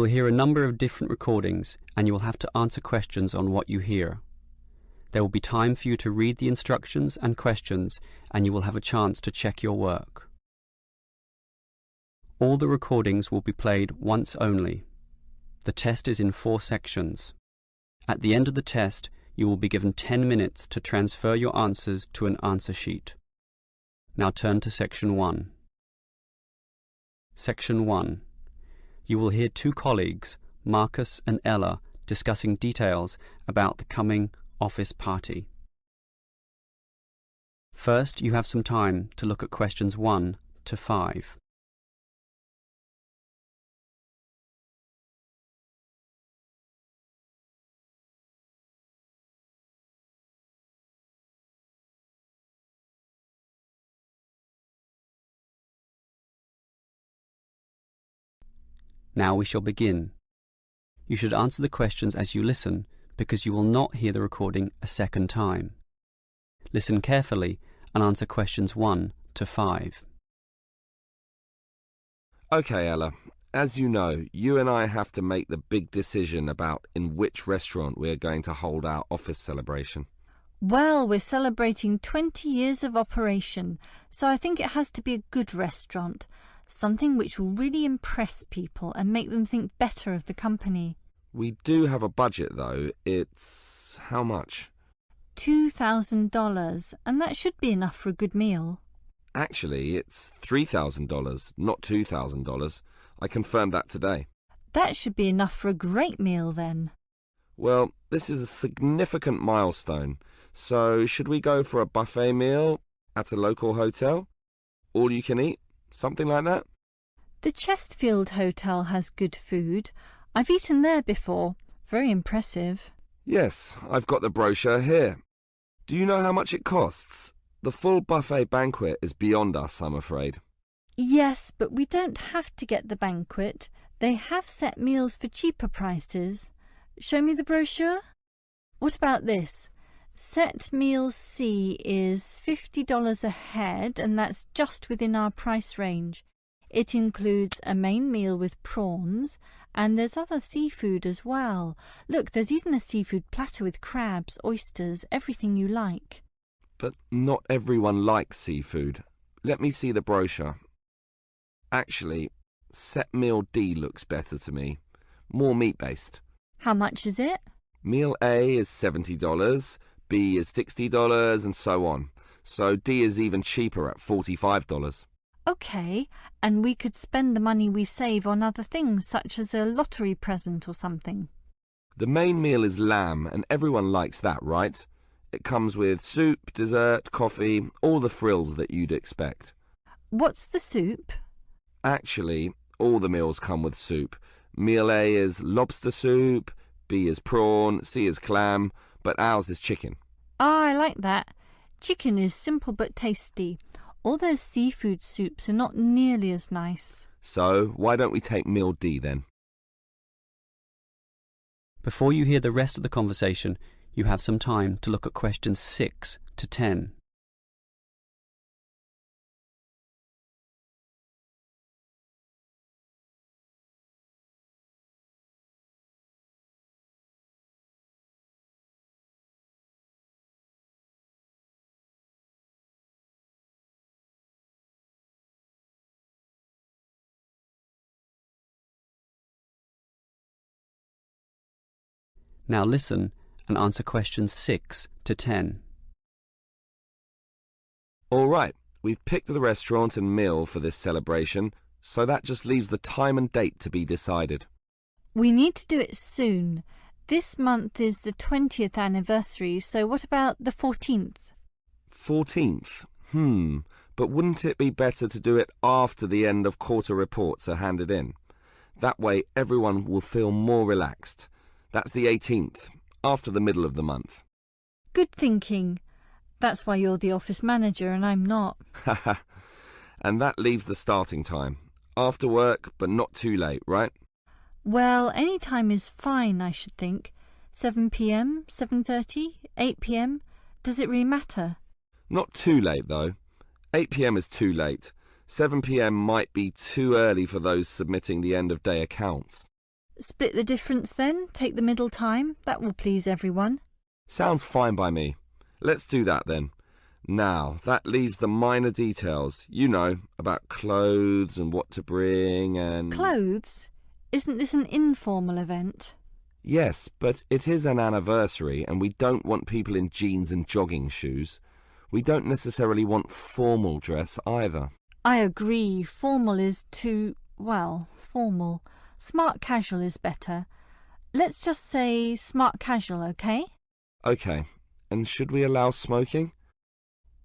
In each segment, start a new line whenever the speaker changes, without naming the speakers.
will hear a number of different recordings and you will have to answer questions on what you hear. There will be time for you to read the instructions and questions and you will have a chance to check your work. All the recordings will be played once only. The test is in 4 sections. At the end of the test, you will be given 10 minutes to transfer your answers to an answer sheet. Now turn to Section 1. Section 1. You will hear 2 colleagues, Marcus and Ella, discussing details about the coming office party. First, you have some time to look at questions 1 to 5. Now we shall begin. You should answer the questions as you listen, because you will not hear the recording a second time. Listen carefully and answer questions 1 to 5.
Okay, Ella. As you know, you and I have to make the big decision about in which restaurant we are going to hold our office celebration.
Well, we're celebrating 20 years of operation, so I think it has to be a good restaurant. Something which will really impress people and make them think better of the company.
We do have a budget, though. It's how much?
$2,000, and that should be enough for a good meal.
Actually, it's $3,000, not $2,000. I confirmed that today.
That should be enough for a great meal, then.
Well, this is a significant milestone. So, should we go for a buffet meal at a local hotel? All you can eat? Something like that?
The Chesterfield Hotel has good food. I've eaten there before. Very impressive.
Yes, I've got the brochure here. Do you know how much it costs? The full buffet banquet is beyond us, I'm afraid.
Yes, but we don't have to get the banquet. They have set meals for cheaper prices. Show me the brochure. What about this? Set meals C is $50 a head, and that's just within our price range. It includes a main meal with prawns, and there's other seafood as well. Look, there's even a seafood platter with crabs, oysters, everything you like.
But not everyone likes seafood. Let me see the brochure. Actually, set meal D looks better to me. More meat-based.
How much is it?
Meal A is $70, B is $60, and so on. So D is even cheaper at $45.
OK, and we could spend the money we save on other things, such as a lottery present or something.
The main meal is lamb, and everyone likes that, right? It comes with soup, dessert, coffee, all the frills that you'd expect.
What's the soup?
Actually, all the meals come with soup. Meal A is lobster soup, B is prawn, C is clam, but ours is chicken.
Ah, I like that. Chicken is simple but tasty. All those seafood soups are not nearly as nice.
So, why don't we take meal D then?
Before you hear the rest of the conversation, you have some time to look at questions 6 to 10. Now listen and answer questions 6 to 10.
All right, we've picked the restaurant and meal for this celebration, so that just leaves the time and date to be decided.
We need to do it soon. This month is the 20th anniversary, so what about the 14th?
14th? But wouldn't it be better to do it after the end of quarter reports are handed in? That way everyone will feel more relaxed. That's the 18th, after the middle of the month.
Good thinking. That's why you're the office manager and I'm not.
And that leaves the starting time. After work, but not too late, right?
Well, any time is fine, I should think. 7 p.m, 7:30, 8 p.m. Does it really matter?
Not too late, though. 8 p.m. is too late. 7 p.m. might be too early for those submitting the end-of-day accounts.
Split the difference then, take the middle time. That will please everyone.
Sounds fine by me. Let's do that then. Now, that leaves the minor details, you know, about clothes and what to bring and...
Clothes? Isn't this an informal event?
Yes, but it is an anniversary and we don't want people in jeans and jogging shoes. We don't necessarily want formal dress either.
I agree. Formal is too, well, formal. Smart casual is better. Let's just say smart casual, okay?
Okay. And should we allow smoking?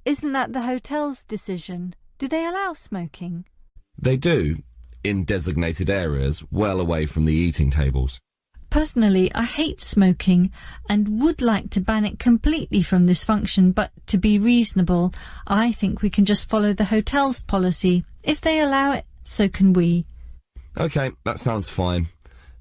Isn't that the hotel's decision? Do they allow smoking?
They do, in designated areas, well away from the eating tables.
Personally, I hate smoking and would like to ban it completely from this function, but to be reasonable, I think we can just follow the hotel's policy. If they allow it, so can we.
Okay, that sounds fine.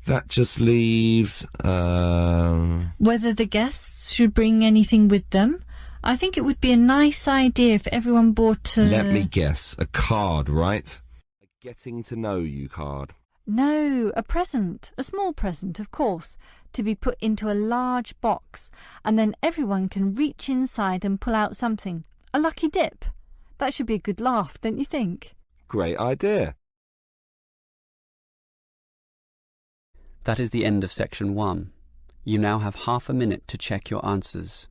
That just leaves...
Whether the guests should bring anything with them? I think it would be a nice idea if everyone brought a...
Let me guess, a card, right? A getting to know you card.
No, a present, a small present, of course, to be put into a large box, and then everyone can reach inside and pull out something. A lucky dip. That should be a good laugh, don't you think?
Great idea.
That is the end of section 1. You now have half a minute to check your answers.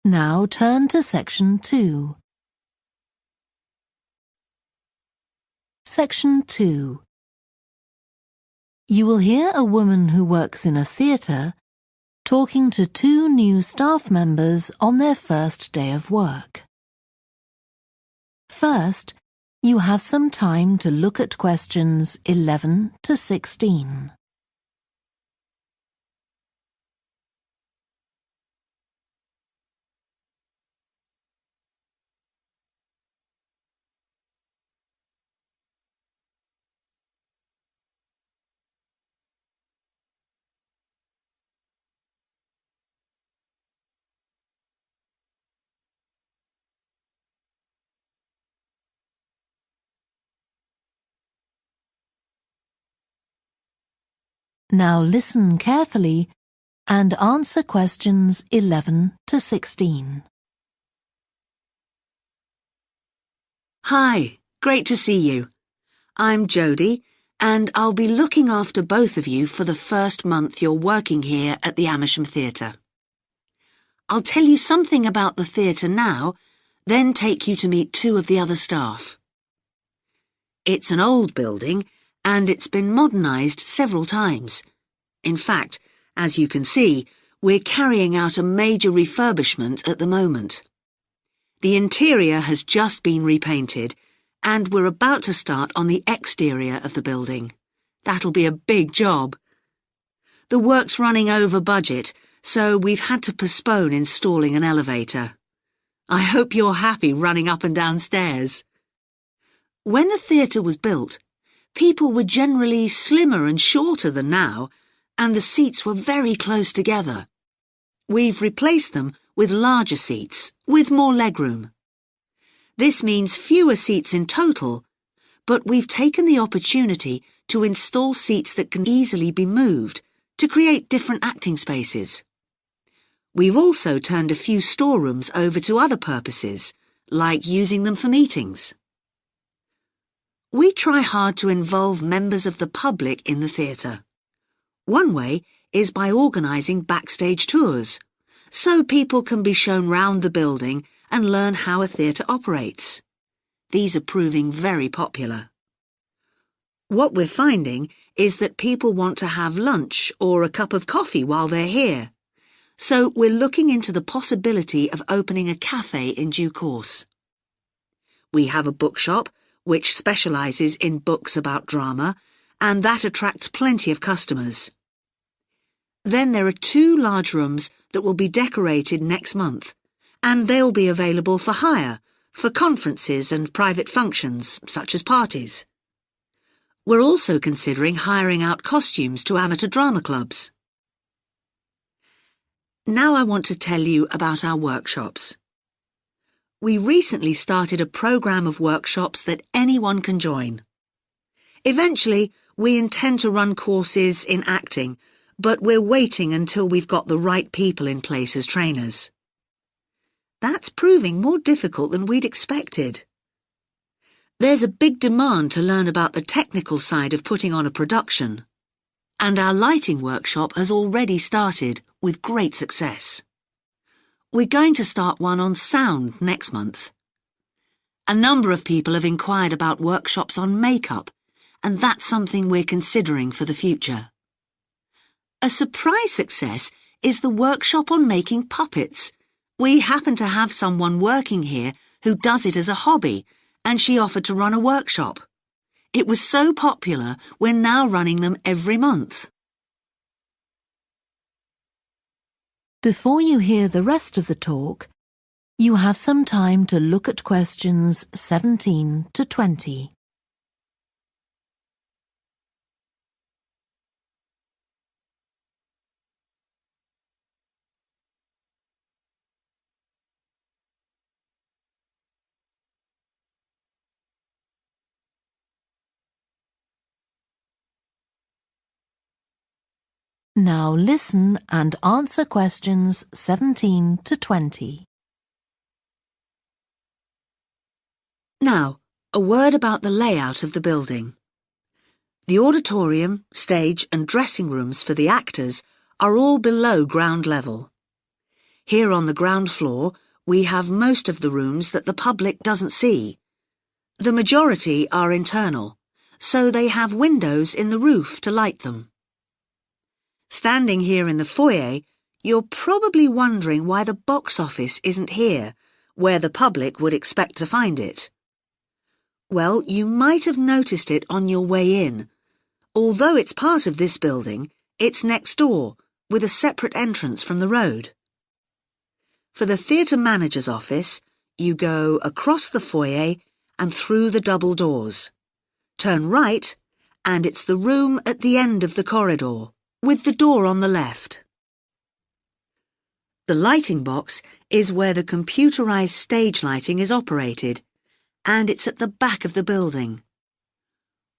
Now turn to section 2. Section 2. You will hear a woman who works in a theatre talking to 2 new staff members on their first day of work. First, you have some time to look at questions 11 to 16. Now listen carefully and answer questions 11 to 16.
Hi, great to see you. I'm Jodie, and I'll be looking after both of you for the first month you're working here at the Amersham Theatre. I'll tell you something about the theatre now, then take you to meet 2 of the other staff. It's an old building, and it's been modernised several times. In fact, as you can see, we're carrying out a major refurbishment at the moment. The interior has just been repainted, and we're about to start on the exterior of the building. That'll be a big job. The work's running over budget, so we've had to postpone installing an elevator. I hope you're happy running up and down stairs. When the theatre was built, people were generally slimmer and shorter than now, and the seats were very close together. We've replaced them with larger seats, with more legroom. This means fewer seats in total, but we've taken the opportunity to install seats that can easily be moved to create different acting spaces. We've also turned a few storerooms over to other purposes, like using them for meetings. We try hard to involve members of the public in the theatre. One way is by organising backstage tours, so people can be shown round the building and learn how a theatre operates. These are proving very popular. What we're finding is that people want to have lunch or a cup of coffee while they're here, so we're looking into the possibility of opening a cafe in due course. We have a bookshop which specialises in books about drama, and that attracts plenty of customers. Then there are 2 large rooms that will be decorated next month, and they'll be available for hire for conferences and private functions, such as parties. We're also considering hiring out costumes to amateur drama clubs. Now I want to tell you about our workshops. We recently started a program of workshops that anyone can join. Eventually, we intend to run courses in acting, but we're waiting until we've got the right people in place as trainers. That's proving more difficult than we'd expected. There's a big demand to learn about the technical side of putting on a production, and our lighting workshop has already started with great success. We're going to start one on sound next month. A number of people have inquired about workshops on makeup, and that's something we're considering for the future. A surprise success is the workshop on making puppets. We happen to have someone working here who does it as a hobby, and she offered to run a workshop. It was so popular, we're now running them every month.
Before you hear the rest of the talk, you have some time to look at questions 17 to 20. Now listen and answer questions 17 to 20.
Now, a word about the layout of the building. The auditorium, stage and dressing rooms for the actors are all below ground level. Here on the ground floor, we have most of the rooms that the public doesn't see. The majority are internal, so they have windows in the roof to light them. Standing here in the foyer, you're probably wondering why the box office isn't here, where the public would expect to find it. Well, you might have noticed it on your way in. Although it's part of this building, it's next door, with a separate entrance from the road. For the theatre manager's office, you go across the foyer and through the double doors. Turn right, and it's the room at the end of the corridor, with the door on the left. The lighting box is where the computerized stage lighting is operated, and it's at the back of the building.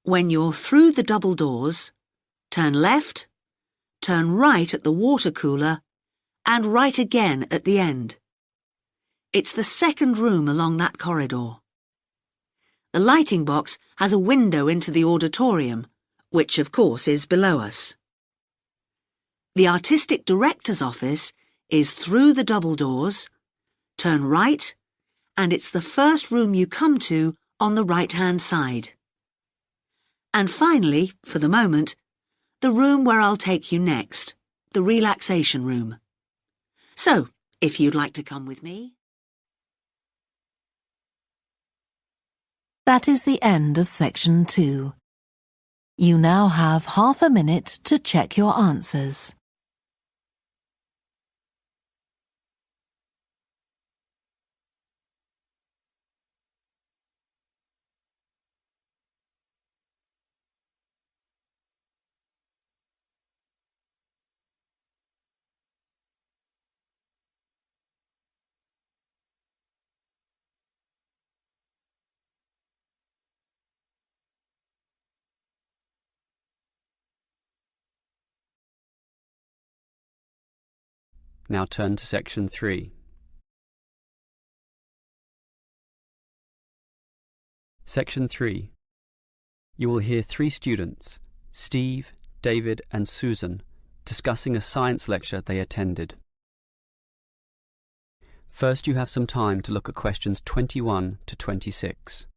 When you're through the double doors, turn left, turn right at the water cooler, and right again at the end. It's the second room along that corridor. The lighting box has a window into the auditorium, which of course is below us. The artistic director's office is through the double doors, turn right, and it's the first room you come to on the right-hand side. And finally, for the moment, the room where I'll take you next, the relaxation room. So, if you'd like to come with me.
That is the end of section 2. You now have half a minute to check your answers.
Now turn to section 3. Section 3. You will hear 3 students, Steve, David and Susan, discussing a science lecture they attended. First, you have some time to look at questions 21 to 26.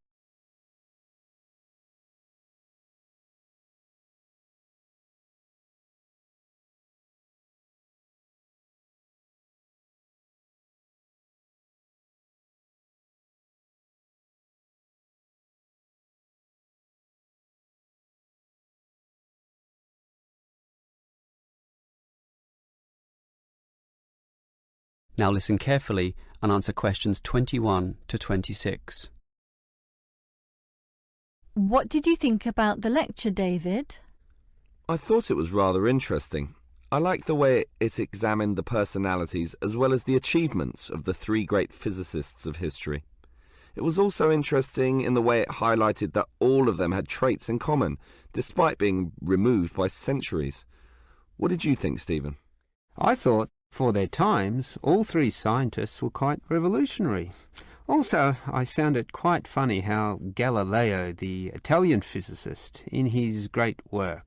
Now listen carefully and answer questions 21 to 26.
What did you think about the lecture, David?
I thought it was rather interesting. I liked the way it examined the personalities as well as the achievements of the three great physicists of history. It was also interesting in the way it highlighted that all of them had traits in common, despite being removed by centuries. What did you think, Stephen?
I thought, for their times, all three scientists were quite revolutionary. Also, I found it quite funny how Galileo, the Italian physicist, in his great work,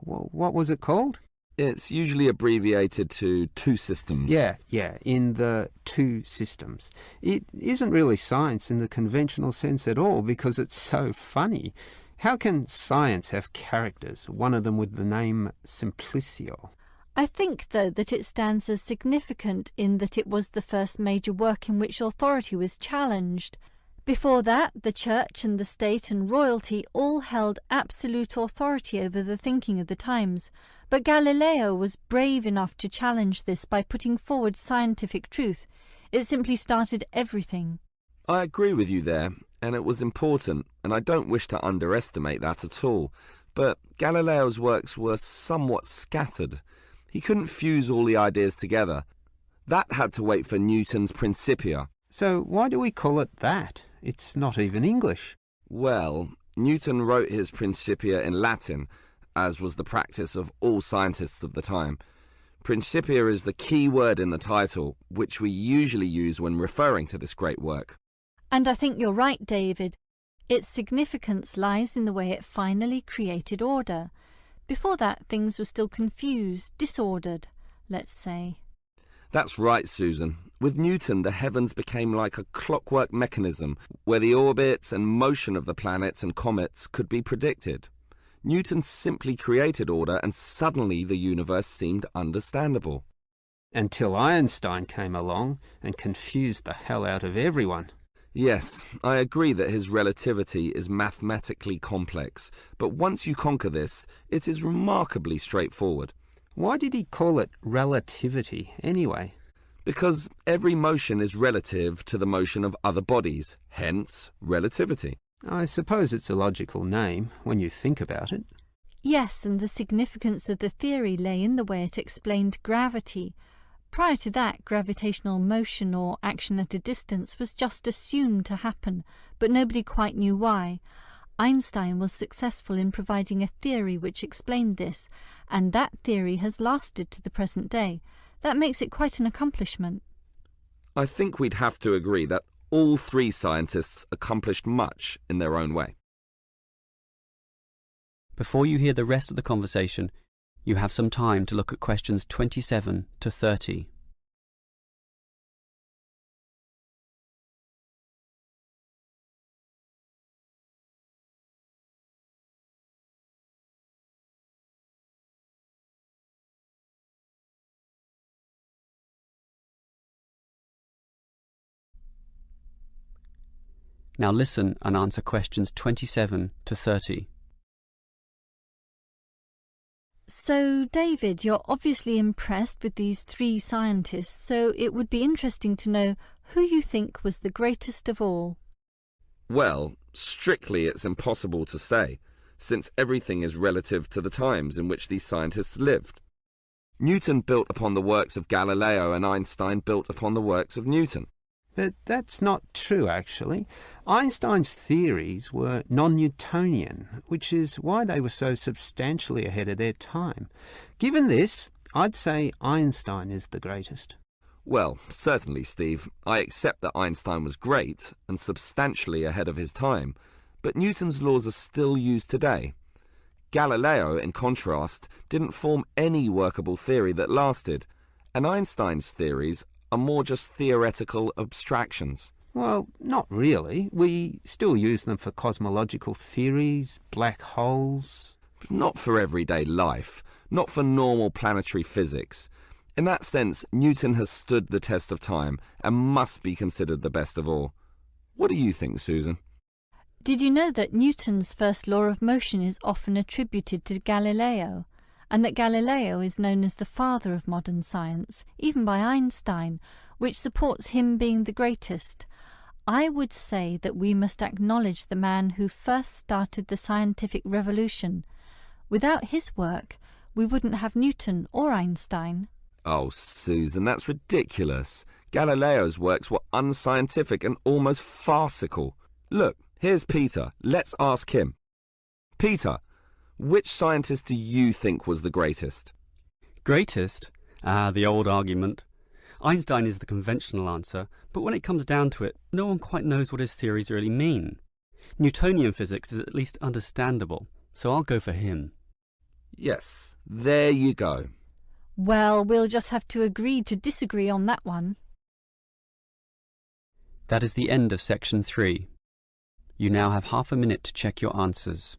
what was it called?
It's usually abbreviated to two systems.
Yeah, in the two systems. It isn't really science in the conventional sense at all because it's so funny. How can science have characters, one of them with the name Simplicio?
I think, though, that it stands as significant in that it was the first major work in which authority was challenged. Before that, the church and the state and royalty all held absolute authority over the thinking of the times, but Galileo was brave enough to challenge this by putting forward scientific truth. It simply started everything.
I agree with you there, and it was important, and I don't wish to underestimate that at all. But Galileo's works were somewhat scattered. He couldn't fuse all the ideas together. That had to wait for Newton's Principia.
So why do we call it that? It's not even English.
Well, Newton wrote his Principia in Latin, as was the practice of all scientists of the time. Principia is the key word in the title, which we usually use when referring to this great work.
And I think you're right, David. Its significance lies in the way it finally created order. Before that, things were still confused, disordered, let's say.
That's right, Susan. With Newton, the heavens became like a clockwork mechanism where the orbits and motion of the planets and comets could be predicted. Newton simply created order and suddenly the universe seemed understandable.
Until Einstein came along and confused the hell out of everyone.
Yes, I agree that his relativity is mathematically complex, but once you conquer this, it is remarkably straightforward.
Why did he call it relativity, anyway?
Because every motion is relative to the motion of other bodies, hence relativity.
I suppose it's a logical name, when you think about it.
Yes, and the significance of the theory lay in the way it explained gravity. Prior to that, gravitational motion or action at a distance was just assumed to happen, but nobody quite knew why. Einstein was successful in providing a theory which explained this, and that theory has lasted to the present day. That makes it quite an accomplishment.
I think we'd have to agree that all three scientists accomplished much in their own way.
Before you hear the rest of the conversation, you have some time to look at questions 27 to 30. Now listen and answer questions 27 to 30.
So, David, you're obviously impressed with these three scientists, so it would be interesting to know who you think was the greatest of all.
Well, strictly it's impossible to say, since everything is relative to the times in which these scientists lived. Newton built upon the works of Galileo and Einstein built upon the works of Newton.
But that's not true, actually. Einstein's theories were non-Newtonian, which is why they were so substantially ahead of their time. Given this, I'd say Einstein is the greatest.
Well, certainly, Steve. I accept that Einstein was great and substantially ahead of his time, but Newton's laws are still used today. Galileo, in contrast, didn't form any workable theory that lasted, and Einstein's theories are more just theoretical abstractions.
Well, not really. We still use them for cosmological theories, black holes.
Not for everyday life, not for normal planetary physics. In that sense, Newton has stood the test of time and must be considered the best of all. What do you think, Susan?
Did you know that Newton's first law of motion is often attributed to Galileo? and that Galileo is known as the father of modern science, even by Einstein, which supports him being the greatest. I would say that we must acknowledge the man who first started the scientific revolution. Without his work, we wouldn't have Newton or Einstein.
Oh, Susan, that's ridiculous. Galileo's works were unscientific and almost farcical. Look, here's Peter. Let's ask him. Peter, which scientist do you think was the greatest?
Greatest? The old argument. Einstein is the conventional answer, but when it comes down to it, no one quite knows what his theories really mean. Newtonian physics is at least understandable, so I'll go for him.
Yes, there you go.
Well, we'll just have to agree to disagree on that one.
That is the end of section 3. You now have half a minute to check your answers.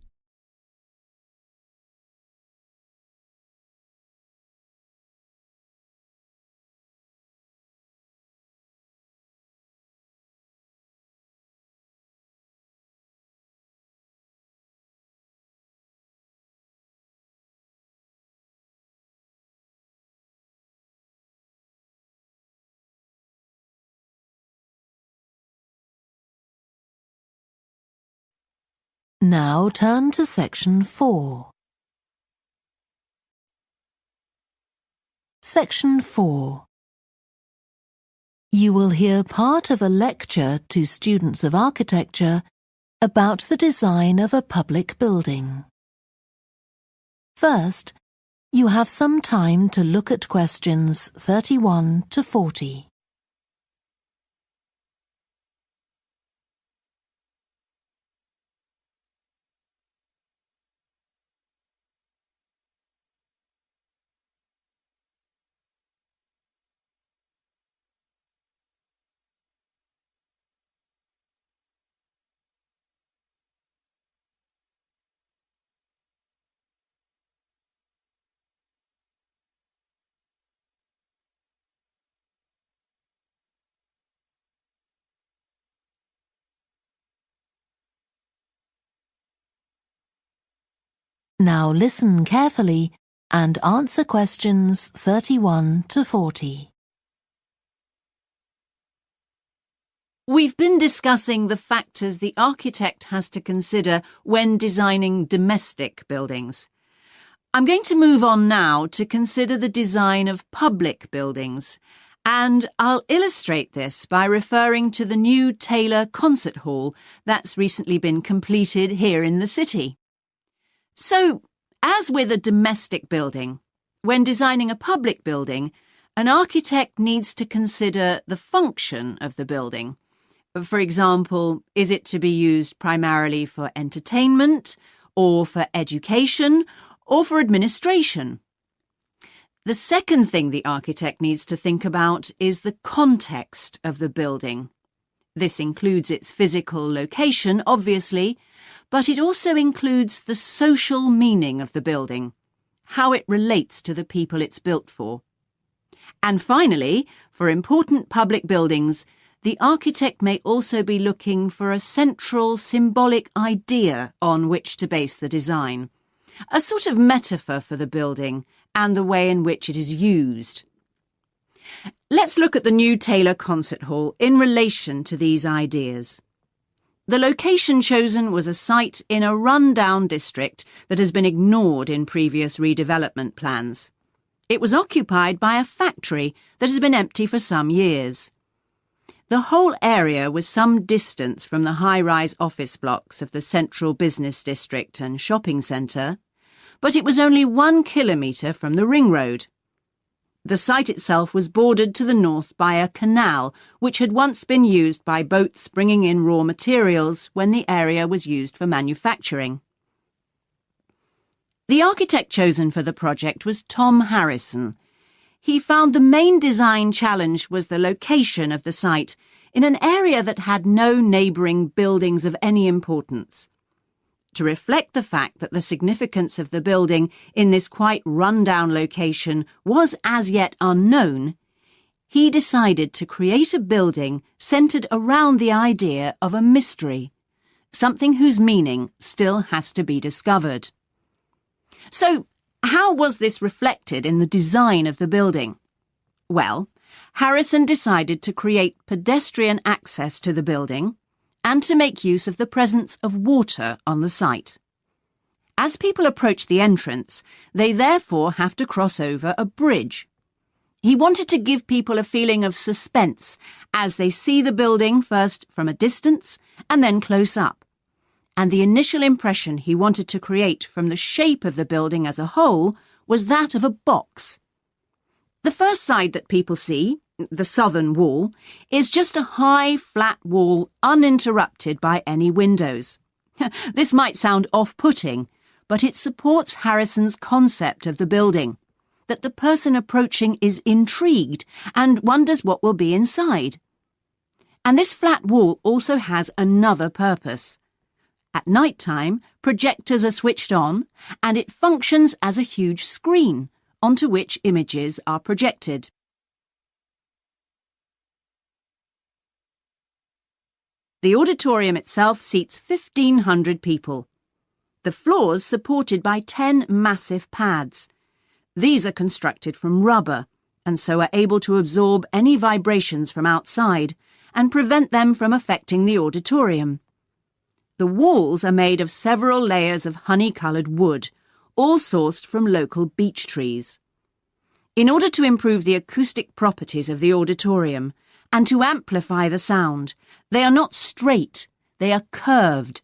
Now turn to section 4. Section 4. You will hear part of a lecture to students of architecture about the design of a public building. First, you have some time to look at questions 31 to 40. Now listen carefully and answer questions 31 to 40.
We've been discussing the factors the architect has to consider when designing domestic buildings. I'm going to move on now to consider the design of public buildings, and I'll illustrate this by referring to the new Taylor Concert Hall that's recently been completed here in the city. So, as with a domestic building, when designing a public building, an architect needs to consider the function of the building. For example, is it to be used primarily for entertainment, or for education, or for administration? The second thing the architect needs to think about is the context of the building. This includes its physical location, obviously, but it also includes the social meaning of the building, how it relates to the people it's built for. And finally, for important public buildings, the architect may also be looking for a central symbolic idea on which to base the design, a sort of metaphor for the building and the way in which it is used. Let's look at the new Taylor Concert Hall in relation to these ideas. The location chosen was a site in a run-down district that has been ignored in previous redevelopment plans. It was occupied by a factory that has been empty for some years. The whole area was some distance from the high-rise office blocks of the central business district and shopping centre, but it was only 1 kilometre from the ring road. The site itself was bordered to the north by a canal, which had once been used by boats bringing in raw materials when the area was used for manufacturing. The architect chosen for the project was Tom Harrison. He found the main design challenge was the location of the site in an area that had no neighbouring buildings of any importance. To reflect the fact that the significance of the building in this quite run-down location was as yet unknown, he decided to create a building centred around the idea of a mystery, something whose meaning still has to be discovered. So, How was this reflected in the design of the building? Well, Harrison decided to create pedestrian access to the building and to make use of the presence of water on the site. As people approach the entrance, they therefore have to cross over a bridge. He wanted to give people a feeling of suspense as they see the building first from a distance and then close up. And the initial impression he wanted to create from the shape of the building as a whole was that of a box. The first side that people see, the southern wall, is just a high, flat wall uninterrupted by any windows. This might sound off-putting, but it supports Harrison's concept of the building, that the person approaching is intrigued and wonders what will be inside. And this flat wall also has another purpose. At night time, projectors are switched on, and it functions as a huge screen onto which images are projected. The auditorium itself seats 1,500 people. The floors supported by 10 massive pads. These are constructed from rubber and so are able to absorb any vibrations from outside and prevent them from affecting the auditorium. The walls are made of several layers of honey-coloured wood, all sourced from local beech trees. In order to improve the acoustic properties of the auditorium and to amplify the sound, they are not straight, they are curved.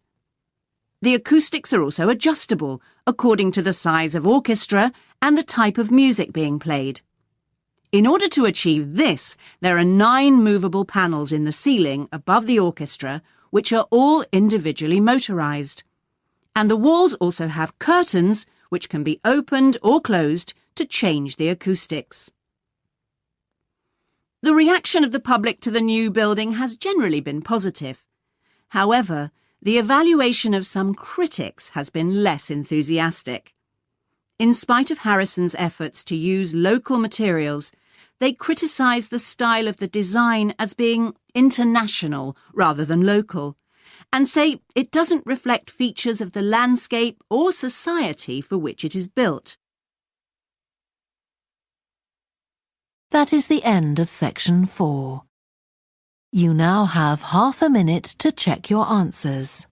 The acoustics are also adjustable according to the size of orchestra and the type of music being played. In order to achieve this, there are 9 movable panels in the ceiling above the orchestra, which are all individually motorised. And the walls also have curtains, which can be opened or closed to change the acoustics. The reaction of the public to the new building has generally been positive. However, the evaluation of some critics has been less enthusiastic. In spite of Harrison's efforts to use local materials, they criticise the style of the design as being international rather than local, and say it doesn't reflect features of the landscape or society for which it is built.
That is the end of section 4. You now have half a minute to check your answers.